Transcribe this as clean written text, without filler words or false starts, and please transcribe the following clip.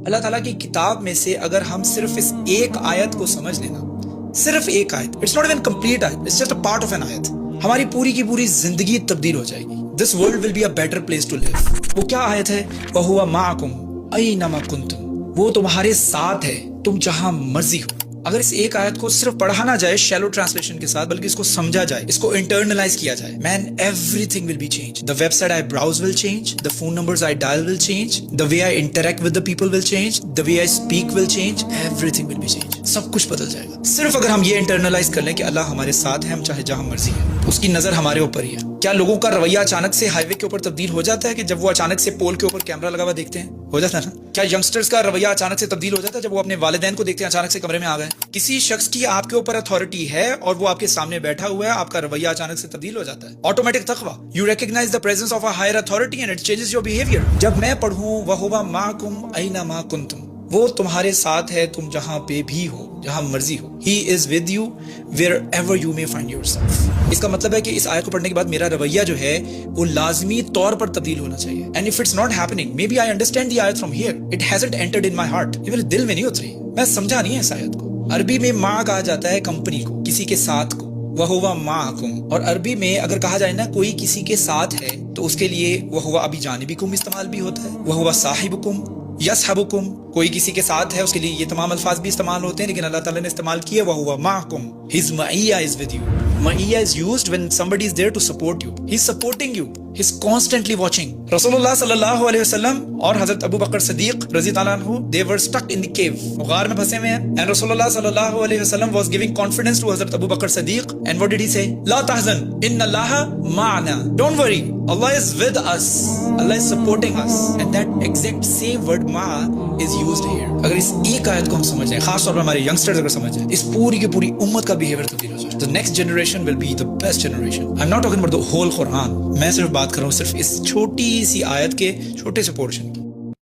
اللہ تعالیٰ کی کتاب میں سے اگر ہم صرف اس ایک آیت کو سمجھ لینا, صرف ایک آیت, اٹس ناٹ ایون کمپلیٹ آیت, it's just a part of an آیت, ہماری پوری کی پوری زندگی تبدیل ہو جائے گی. This world will be a better place to live. وہ کیا آیت ہے؟ وَهُوَ مَعَكُمْ أَيْنَمَا كُنْتُمْ, وہ تمہارے ساتھ ہے تم جہاں مرضی ہو. اگر اس ایک آیت کو صرف پڑھا نہ جائے شیلو ٹرانسلیشن کے ساتھ, بلکہ اس کو سمجھا جائے, اس کو انٹرنلائز کیا جائے, mean everything will be change. The website I browse will change, the phone numbers I dial will change, the way I interact with the people will change, the way I speak will change, everything will be change. سب کچھ بدل جائے گا صرف اگر ہم یہ internalise کر لیں کہ اللہ ہمارے ساتھ ہے, ہم چاہے جہاں مرضی ہے, اس کی نظر ہمارے اوپر ہی ہے. کیا لوگوں کا رویہ اچانک سے ہائی وے کے اوپر تبدیل ہو جاتا ہے کہ جب وہ اچانک سے پول کے اوپر کیمرہ لگا ہوا دیکھتے ہیں؟ ہو جاتا ہے نا. کیا ینگسٹرز کا رویہ اچانک سے تبدیل ہو جاتا ہے جب وہ اپنے والدین کو دیکھتے ہیں اچانک سے کمرے میں آ گئے؟ کسی شخص کی آپ کے اوپر اتھارٹی ہے اور وہ آپ کے سامنے بیٹھا ہوا ہے, آپ کا رویہ اچانک سے تبدیل ہو جاتا ہے. آٹومیٹک تقویٰ, you recognise the presence of a higher authority and it changes your behaviour. جب میں پڑھوں وَهُوَ مَعَكُمْ أَيْنَمَا كُنْتُمْ, وہ تمہارے ساتھ ہے تم جہاں پہ بھی ہو, جہاں مرضی ہو. He is with you wherever you may find yourself. اس کا مطلب ہے کہ اس آیت کو پڑھنے کے بعد میرا رویہ جو ہے وہ لازمی طور پر تبدیل ہونا چاہیے. And if it's not happening, maybe I understand the ayat from here. It hasn't entered in my heart. یہ میرے دل میں نہیں اتری, میں سمجھا نہیں ہے اس آیت کو. عربی میں ماں کہا جاتا ہے کمپنی کو, کسی کے ساتھ کو. وَهُوَ مَعَكُمْ, اور عربی میں اگر کہا جائے نا کوئی کسی کے ساتھ ہے تو اس کے لیے وَهُوَ بِجَانِبِكُمْ استعمال بھی ہوتا ہے, وَهُوَ صَاحِبُكُمْ یصحبکم, کوئی کسی کے ساتھ ہے اس کے لیے یہ تمام الفاظ بھی استعمال ہوتے ہیں, لیکن اللہ تعالیٰ نے استعمال کیا وَهُوَ مَعَكُمْ. His مَعِيَّةُ is with you. مَعِيَّةُ is used when somebody is there to support you. He's supporting you. He's constantly watching. رسول اللہ صلی اللہ علیہ وسلم اور حضرت ابو بکر صدیق رضی اللہ عنہ, they were stuck in the cave. غار میں پھنسے ہوئے ہیں. And رسول اللہ صلی اللہ علیہ وسلم was giving confidence to حضرت ابو بکر صدیق. And what did he say? لا تحزن ان اللہ معنا. Don't worry. Allah is with us. Allah is supporting us. And that exact same word ma is used here. اگر اس ایک آیت کو ہم سمجھ جائیں, خاص طور پر ہمارے ینگسٹرز اگر سمجھ جائیں, اس پوری کی پوری امت کا بیہیویئر تبدیل ہو جائے. The next generation will be the best generation. I'm not talking about the whole Quran. میں صرف بات کر رہا ہوں صرف اس چھوٹی سی آیت کے چھوٹے سے پورشن کی.